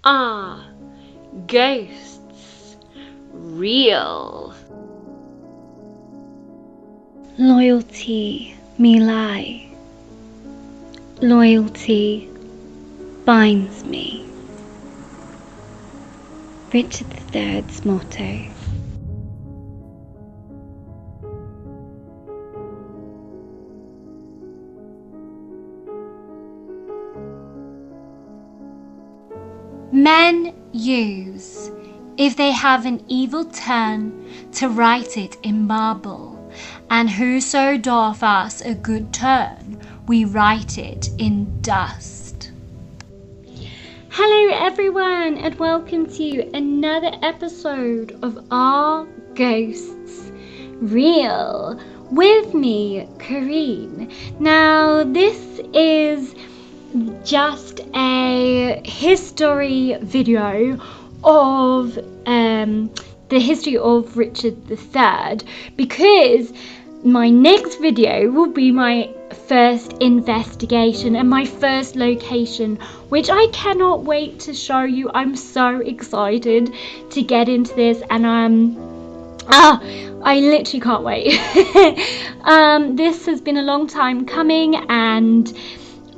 Are ghosts real? Loyalty me lie, loyalty binds me. Richard III's motto. Men use, if they have an evil turn, to write it in marble, and whoso doth us a good turn, we write it in dust. Hello everyone, and welcome to another episode of Are Ghosts Real? With me, Corinne. Now this is just a history video of the history of Richard III, because my next video will be my first investigation and my first location, which I cannot wait to show you. I'm so excited to get into this, and I literally can't wait. This has been a long time coming, and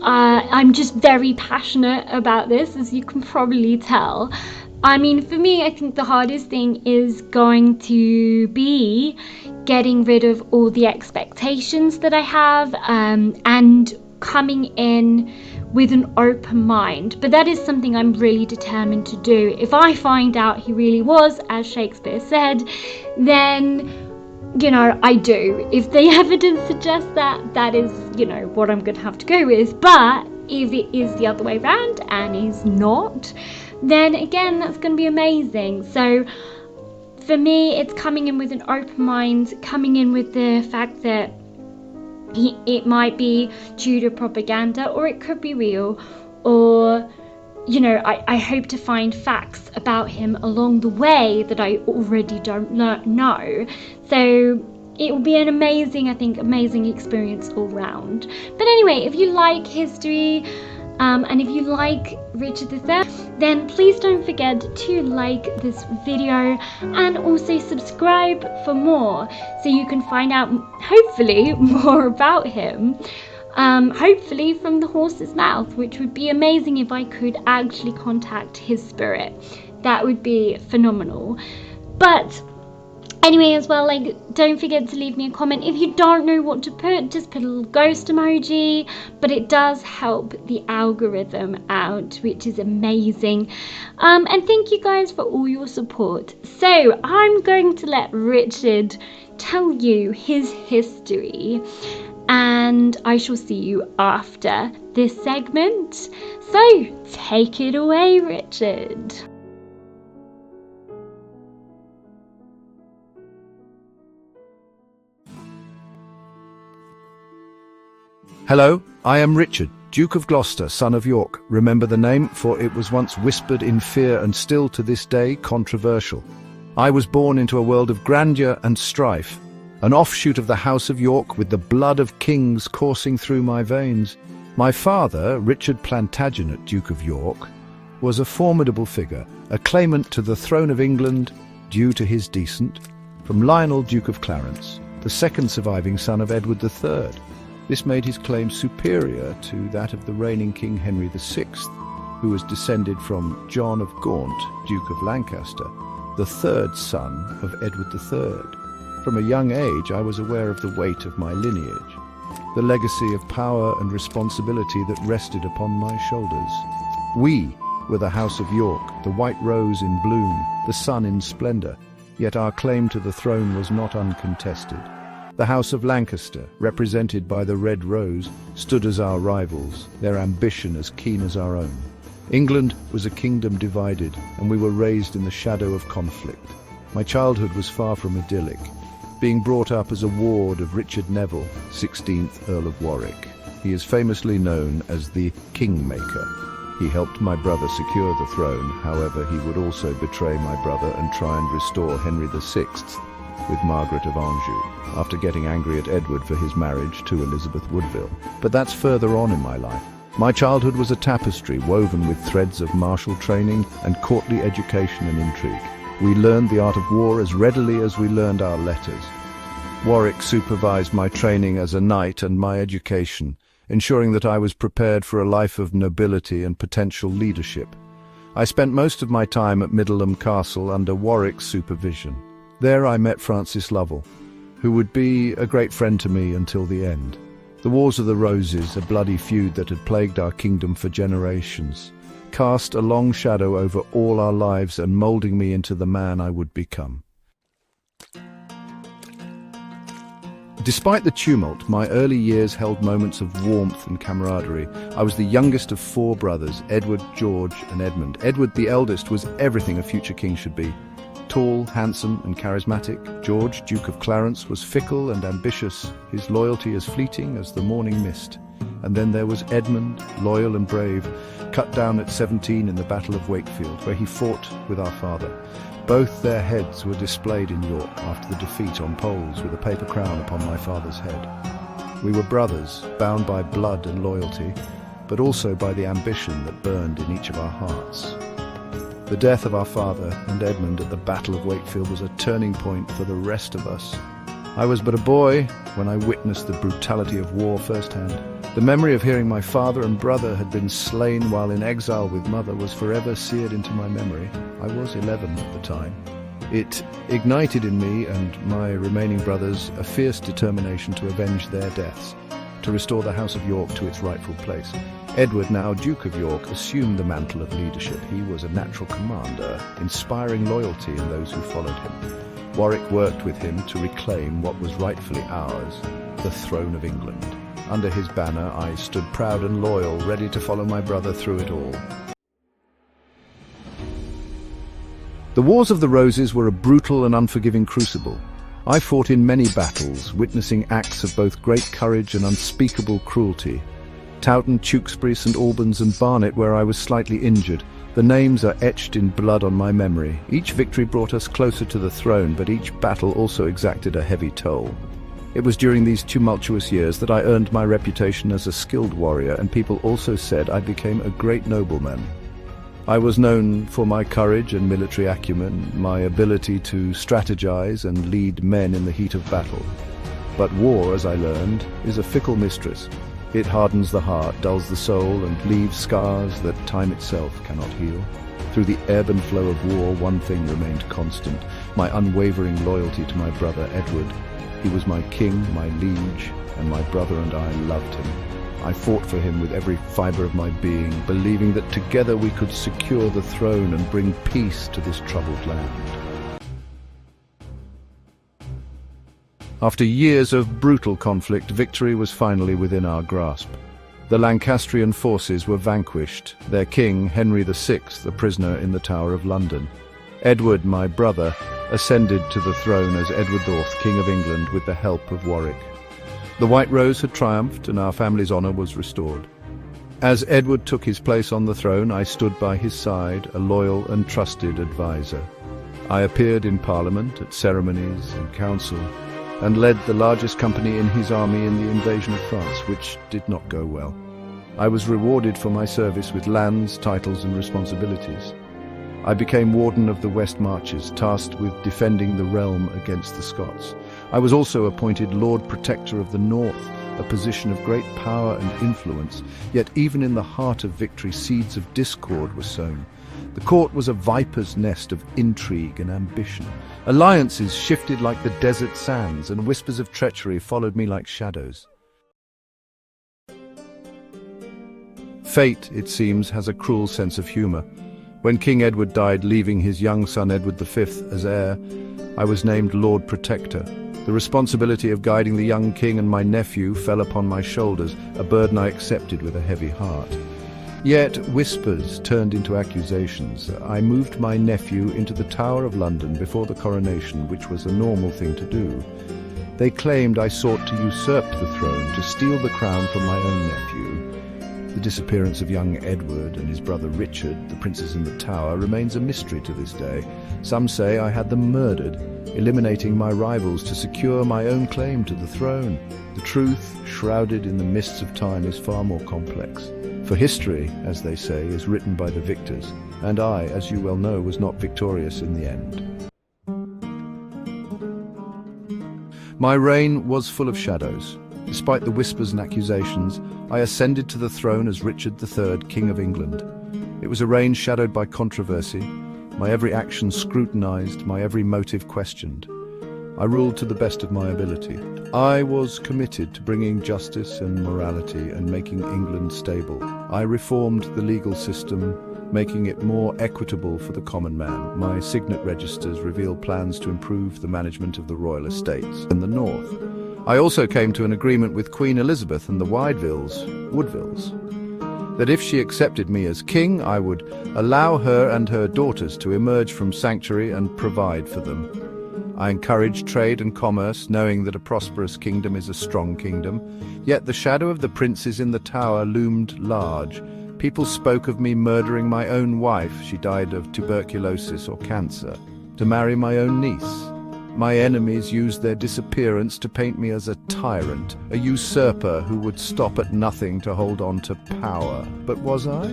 I'm just very passionate about this, as you can probably tell. I mean, for me, I think the hardest thing is going to be getting rid of all the expectations that I have, and coming in with an open mind. But that is something I'm really determined to do. If I find out he really was, as Shakespeare said, then, you know, I do. If the evidence suggests that, that is, you know, what I'm going to have to go with. But if it is the other way around and he's not, then again, that's going to be amazing. So for me, it's coming in with an open mind, coming in with the fact that it might be due to propaganda, or it could be real, or, you know, I hope to find facts about him along the way that I already don't know. So it will be an amazing, I think, amazing experience all round. But anyway, if you like history, and if you like Richard III, then please don't forget to like this video and also subscribe for more, so you can find out, hopefully, more about him. Hopefully from the horse's mouth, which would be amazing if I could actually contact his spirit. That would be phenomenal. But anyway, as well, like, don't forget to leave me a comment. If you don't know what to put, just put a little ghost emoji, but it does help the algorithm out, which is amazing. And thank you guys for all your support. So I'm going to let Richard tell you his history, and I shall see you after this segment. So take it away, Richard. Hello, I am Richard, Duke of Gloucester, son of York. Remember the name, for it was once whispered in fear and still to this day controversial. I was born into a world of grandeur and strife, an offshoot of the House of York with the blood of kings coursing through my veins. My father, Richard Plantagenet, Duke of York, was a formidable figure, a claimant to the throne of England due to his descent from Lionel, Duke of Clarence, the second surviving son of Edward III. This made his claim superior to that of the reigning King Henry VI, who was descended from John of Gaunt, Duke of Lancaster, the third son of Edward III. From a young age, I was aware of the weight of my lineage, the legacy of power and responsibility that rested upon my shoulders. We were the House of York, the white rose in bloom, the sun in splendor, yet our claim to the throne was not uncontested. The House of Lancaster, represented by the Red Rose, stood as our rivals, their ambition as keen as our own. England was a kingdom divided, and we were raised in the shadow of conflict. My childhood was far from idyllic, being brought up as a ward of Richard Neville, 16th Earl of Warwick. He is famously known as the Kingmaker. He helped my brother secure the throne, however he would also betray my brother and try and restore Henry VI with Margaret of Anjou, after getting angry at Edward for his marriage to Elizabeth Woodville. But that's further on in my life. My childhood was a tapestry woven with threads of martial training and courtly education and intrigue. We learned the art of war as readily as we learned our letters. Warwick supervised my training as a knight and my education, ensuring that I was prepared for a life of nobility and potential leadership. I spent most of my time at Middleham Castle under Warwick's supervision. There I met Francis Lovell, who would be a great friend to me until the end. The Wars of the Roses, a bloody feud that had plagued our kingdom for generations, cast a long shadow over all our lives and moulding me into the man I would become. Despite the tumult, my early years held moments of warmth and camaraderie. I was the youngest of 4 brothers, Edward, George, and Edmund. Edward, the eldest, was everything a future king should be. Tall, handsome, and charismatic, George, Duke of Clarence, was fickle and ambitious, his loyalty as fleeting as the morning mist. And then there was Edmund, loyal and brave, cut down at 17 in the Battle of Wakefield, where he fought with our father. Both their heads were displayed in York after the defeat on poles with a paper crown upon my father's head. We were brothers, bound by blood and loyalty, but also by the ambition that burned in each of our hearts. The death of our father and Edmund at the Battle of Wakefield was a turning point for the rest of us. I was but a boy when I witnessed the brutality of war firsthand. The memory of hearing my father and brother had been slain while in exile with mother was forever seared into my memory. I was 11 at the time. It ignited in me and my remaining brothers a fierce determination to avenge their deaths, to restore the House of York to its rightful place. Edward, now Duke of York, assumed the mantle of leadership. He was a natural commander, inspiring loyalty in those who followed him. Warwick worked with him to reclaim what was rightfully ours, the throne of England. Under his banner, I stood proud and loyal, ready to follow my brother through it all. The Wars of the Roses were a brutal and unforgiving crucible. I fought in many battles, witnessing acts of both great courage and unspeakable cruelty. Towton, Tewkesbury, St Albans and Barnet, where I was slightly injured. The names are etched in blood on my memory. Each victory brought us closer to the throne, but each battle also exacted a heavy toll. It was during these tumultuous years that I earned my reputation as a skilled warrior, and people also said I became a great nobleman. I was known for my courage and military acumen, my ability to strategize and lead men in the heat of battle. But war, as I learned, is a fickle mistress. It hardens the heart, dulls the soul, and leaves scars that time itself cannot heal. Through the ebb and flow of war, one thing remained constant: my unwavering loyalty to my brother Edward. He was my king, my liege, and my brother and I loved him. I fought for him with every fibre of my being, believing that together we could secure the throne and bring peace to this troubled land. After years of brutal conflict, victory was finally within our grasp. The Lancastrian forces were vanquished, their king, Henry VI, a prisoner in the Tower of London. Edward, my brother, ascended to the throne as Edward IV, King of England, with the help of Warwick. The White Rose had triumphed and our family's honour was restored. As Edward took his place on the throne, I stood by his side, a loyal and trusted advisor. I appeared in Parliament, at ceremonies and council, and led the largest company in his army in the invasion of France, which did not go well. I was rewarded for my service with lands, titles and responsibilities. I became Warden of the West Marches, tasked with defending the realm against the Scots. I was also appointed Lord Protector of the North, a position of great power and influence, yet even in the heart of victory, seeds of discord were sown. The court was a viper's nest of intrigue and ambition. Alliances shifted like the desert sands, and whispers of treachery followed me like shadows. Fate, it seems, has a cruel sense of humour. When King Edward died, leaving his young son Edward V as heir, I was named Lord Protector. The responsibility of guiding the young king and my nephew fell upon my shoulders, a burden I accepted with a heavy heart. Yet whispers turned into accusations. I moved my nephew into the Tower of London before the coronation, which was a normal thing to do. They claimed I sought to usurp the throne, to steal the crown from my own nephew. The disappearance of young Edward and his brother Richard, the princes in the Tower, remains a mystery to this day. Some say I had them murdered, eliminating my rivals to secure my own claim to the throne. The truth, shrouded in the mists of time, is far more complex. For history, as they say, is written by the victors, and I, as you well know, was not victorious in the end. My reign was full of shadows. Despite the whispers and accusations, I ascended to the throne as Richard III, King of England. It was a reign shadowed by controversy, my every action scrutinized, my every motive questioned. I ruled to the best of my ability. I was committed to bringing justice and morality and making England stable. I reformed the legal system, making it more equitable for the common man. My signet registers revealed plans to improve the management of the royal estates in the north. I also came to an agreement with Queen Elizabeth and the Woodvilles, that if she accepted me as king, I would allow her and her daughters to emerge from sanctuary and provide for them. I encouraged trade and commerce, knowing that a prosperous kingdom is a strong kingdom. Yet the shadow of the princes in the tower loomed large. People spoke of me murdering my own wife, she died of tuberculosis or cancer, to marry my own niece. My enemies used their disappearance to paint me as a tyrant, a usurper who would stop at nothing to hold on to power. But was I?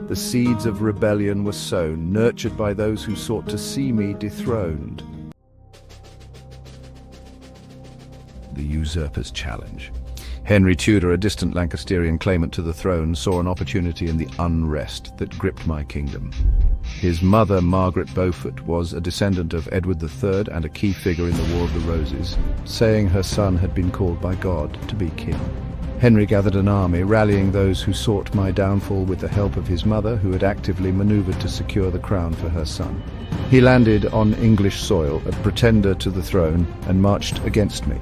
The seeds of rebellion were sown, nurtured by those who sought to see me dethroned. The usurper's challenge. Henry Tudor, a distant Lancasterian claimant to the throne, saw an opportunity in the unrest that gripped my kingdom. His mother, Margaret Beaufort, was a descendant of Edward III and a key figure in the War of the Roses, saying her son had been called by God to be king. Henry gathered an army, rallying those who sought my downfall with the help of his mother, who had actively maneuvered to secure the crown for her son. He landed on English soil, a pretender to the throne, and marched against me.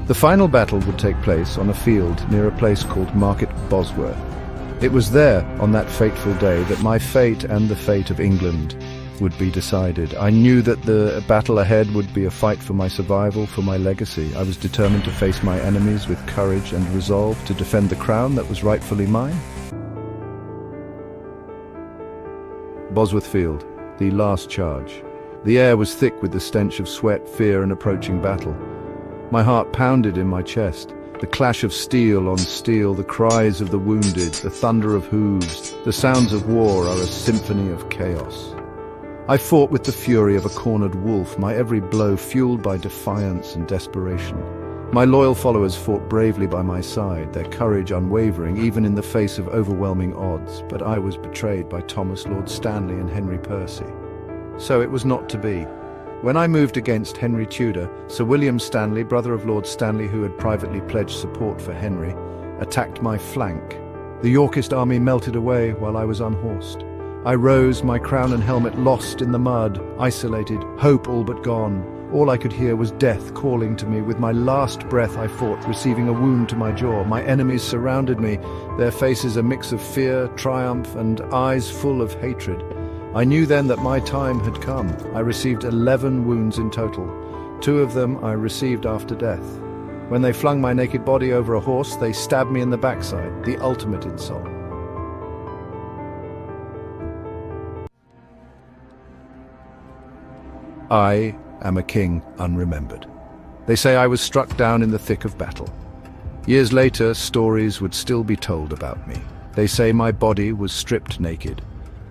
The final battle would take place on a field near a place called Market Bosworth. It was there, on that fateful day, that my fate and the fate of England would be decided. I knew that the battle ahead would be a fight for my survival, for my legacy. I was determined to face my enemies with courage and resolve to defend the crown that was rightfully mine. Bosworth Field, the last charge. The air was thick with the stench of sweat, fear, and approaching battle. My heart pounded in my chest. The clash of steel on steel, the cries of the wounded, the thunder of hooves, the sounds of war are a symphony of chaos. I fought with the fury of a cornered wolf, my every blow fueled by defiance and desperation. My loyal followers fought bravely by my side, their courage unwavering even in the face of overwhelming odds, but I was betrayed by Thomas Lord Stanley and Henry Percy. So it was not to be. When I moved against Henry Tudor, Sir William Stanley, brother of Lord Stanley who had privately pledged support for Henry, attacked my flank. The Yorkist army melted away while I was unhorsed. I rose, my crown and helmet lost in the mud, isolated, hope all but gone. All I could hear was death calling to me. With my last breath I fought, receiving a wound to my jaw. My enemies surrounded me, their faces a mix of fear, triumph, and eyes full of hatred. I knew then that my time had come. I received 11 wounds in total. 2 of them I received after death. When they flung my naked body over a horse, they stabbed me in the backside, the ultimate insult. I am a king unremembered. They say I was struck down in the thick of battle. Years later, stories would still be told about me. They say my body was stripped naked,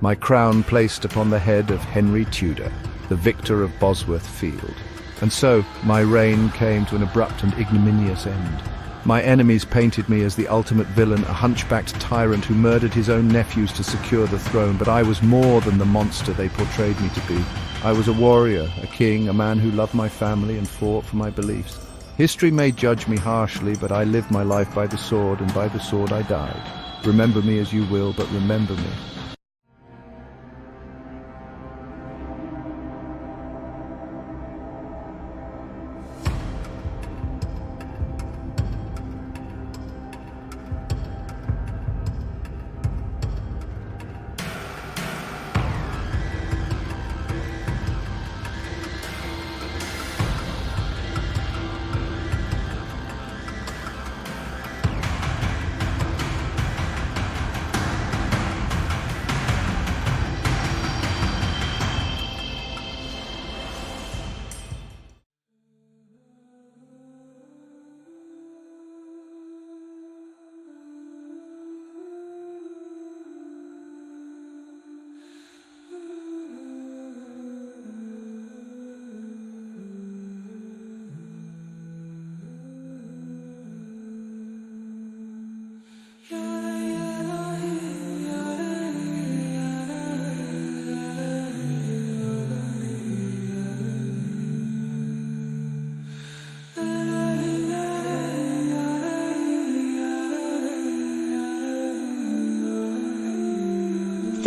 my crown placed upon the head of Henry Tudor, the victor of Bosworth Field. And so my reign came to an abrupt and ignominious end. My enemies painted me as the ultimate villain, a hunchbacked tyrant who murdered his own nephews to secure the throne, but I was more than the monster they portrayed me to be. I was a warrior, a king, a man who loved my family and fought for my beliefs. History may judge me harshly, but I lived my life by the sword, and by the sword I died. Remember me as you will, but remember me.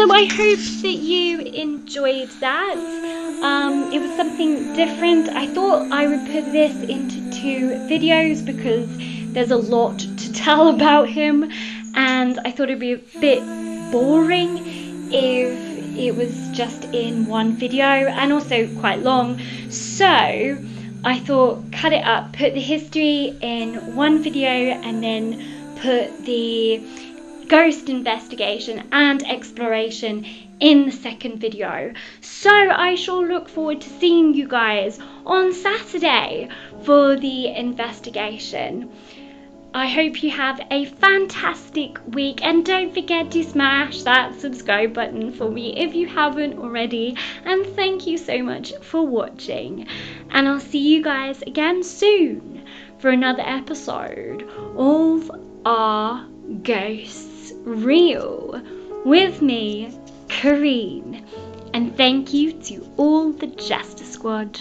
So I hope that you enjoyed that. It was something different. I thought I would put this into 2 videos because there's a lot to tell about him, and I thought it'd be a bit boring if it was just in 1 video, and also quite long. So I thought, cut it up, put the history in 1 video and then put the ghost investigation and exploration in the 2nd video. So I shall look forward to seeing you guys on Saturday for the investigation. I hope you have a fantastic week, and don't forget to smash that subscribe button for me if you haven't already, and thank you so much for watching, and I'll see you guys again soon for another episode of Are Ghosts Real with me, Corinne, and thank you to all the Jester Squad.